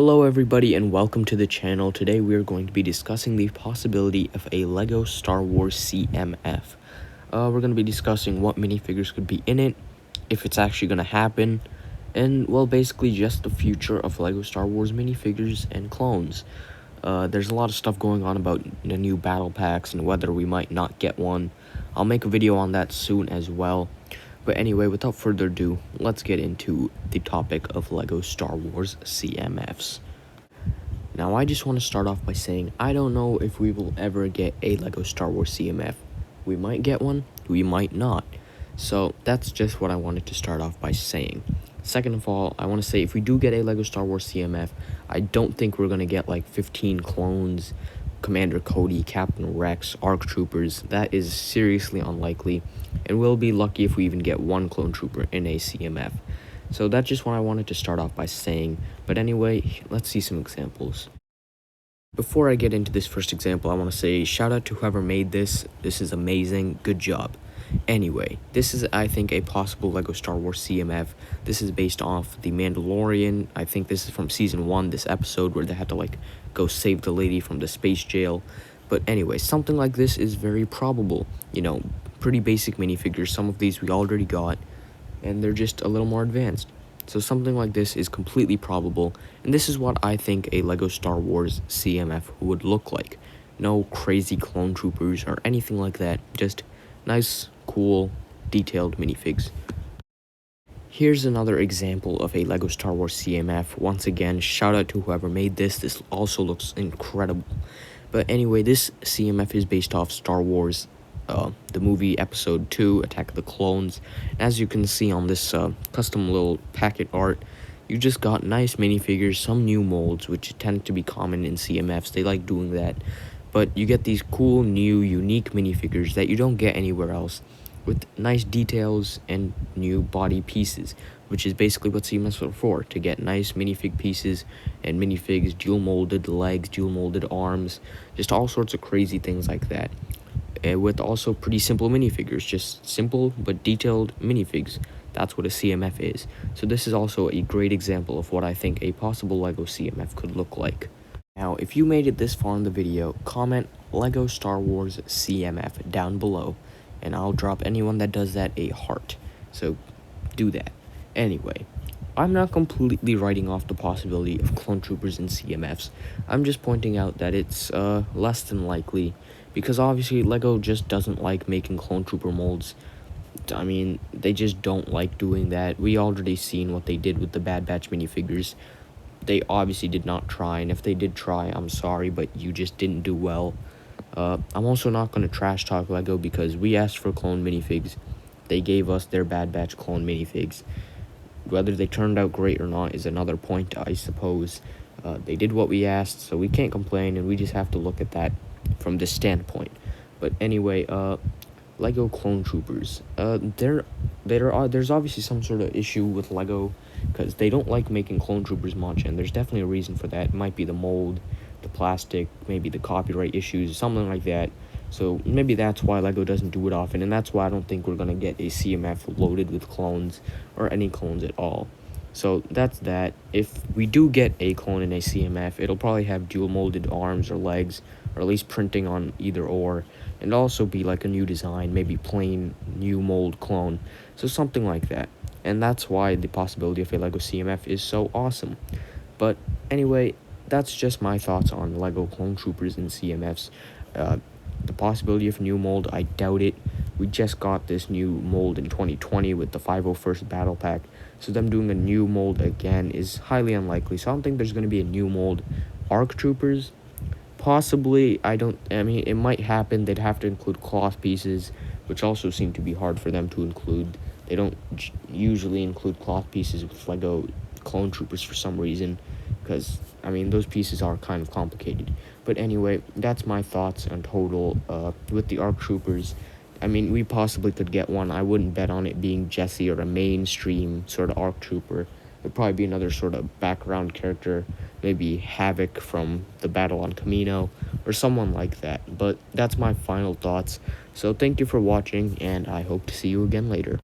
Hello everybody and welcome to the channel. Today we are going to be discussing the possibility of a LEGO Star Wars CMF. We're going to be discussing what minifigures could be in it, if it's actually going to happen, and well, basically just the future of LEGO Star Wars minifigures and clones. There's a lot of stuff going on about the new battle packs and whether we might not get one. I'll make a video on that soon as well. But anyway, without further ado, let's get into the topic of LEGO Star Wars CMFs. Now, I just want to start off by saying I don't know if we will ever get a LEGO Star Wars CMF. We might get one, we might not. So that's just what I wanted to start off by saying. Second of all, I want to say if we do get a LEGO Star Wars CMF, I don't think we're going to get like 15 clones, Commander Cody, Captain Rex, ARC Troopers. That is seriously unlikely, and we'll be lucky if we even get one clone trooper in a CMF. So that's just what I wanted to start off by saying. But anyway, let's see some examples. Before I get into this first example, I want to say shout out to whoever made this. This is amazing. Good job. Anyway, this is, I think, a possible LEGO Star Wars CMF. This is based off The Mandalorian. I think this is from Season 1, this episode where they had to, like, go save the lady from the space jail. But anyway, something like this is very probable. You know, pretty basic minifigures. Some of these we already got, and they're just a little more advanced. So something like this is completely probable, and this is what I think a LEGO Star Wars CMF would look like. No crazy clone troopers or anything like that, just nice, cool, detailed minifigs. Here's another example of a LEGO Star Wars CMF. Once again, shout out to whoever made this. This also looks incredible. But anyway, this CMF is based off Star Wars, the movie Episode 2, Attack of the Clones. As you can see on this custom little packet art, you just got nice minifigures, some new molds, which tend to be common in CMFs. They like doing that. But you get these cool, new, unique minifigures that you don't get anywhere else, with nice details and new body pieces, which is basically what CMFs are for, to get nice minifig pieces and minifigs, dual molded legs, dual molded arms, just all sorts of crazy things like that. With also pretty simple minifigures, just simple but detailed minifigs. That's what a CMF is. So this is also a great example of what I think a possible LEGO CMF could look like. Now, if you made it this far in the video, comment LEGO Star Wars CMF down below, and I'll drop anyone that does that a heart. So do that. Anyway, I'm not completely writing off the possibility of clone troopers in CMFs. I'm just pointing out that it's less than likely, because obviously LEGO just doesn't like making clone trooper molds. I mean, they just don't like doing that. We already seen what they did with the Bad Batch minifigures. They obviously did not try, and if they did try, I'm sorry, but you just didn't do well. I'm also not going to trash talk LEGO because we asked for clone minifigs. They gave us their Bad Batch clone minifigs. Whether they turned out great or not is another point, I suppose. They did what we asked, so we can't complain, and we just have to look at that from this standpoint. But anyway, LEGO clone troopers. There's obviously some sort of issue with LEGO, because they don't like making clone troopers much, and there's definitely a reason for that. It might be the mold, the plastic, maybe the copyright issues, something like that. So maybe that's why LEGO doesn't do it often, and that's why I don't think we're going to get a CMF loaded with clones, or any clones at all. So that's that. If we do get a clone in a CMF, it'll probably have dual molded arms or legs, or at least printing on either or, and also be like a new design, maybe plain new mold clone, so something like that. And that's why the possibility of a LEGO CMF is so awesome. But anyway, that's just my thoughts on LEGO clone troopers in CMFs. The possibility of new mold, I doubt it. We just got this new mold in 2020 with the 501st Battle Pack, so them doing a new mold again is highly unlikely. So I don't think there's going to be a new mold. ARC Troopers, possibly. I mean, it might happen. They'd have to include cloth pieces, which also seem to be hard for them to include. They don't usually include cloth pieces with LEGO clone troopers for some reason, because, I mean, those pieces are kind of complicated. But anyway, that's my thoughts on total with the ARC Troopers. I mean, we possibly could get one. I wouldn't bet on it being Jesse or a mainstream sort of ARC Trooper. It'd probably be another sort of background character, maybe Havoc from the Battle on Camino, or someone like that. But that's my final thoughts. So thank you for watching, and I hope to see you again later.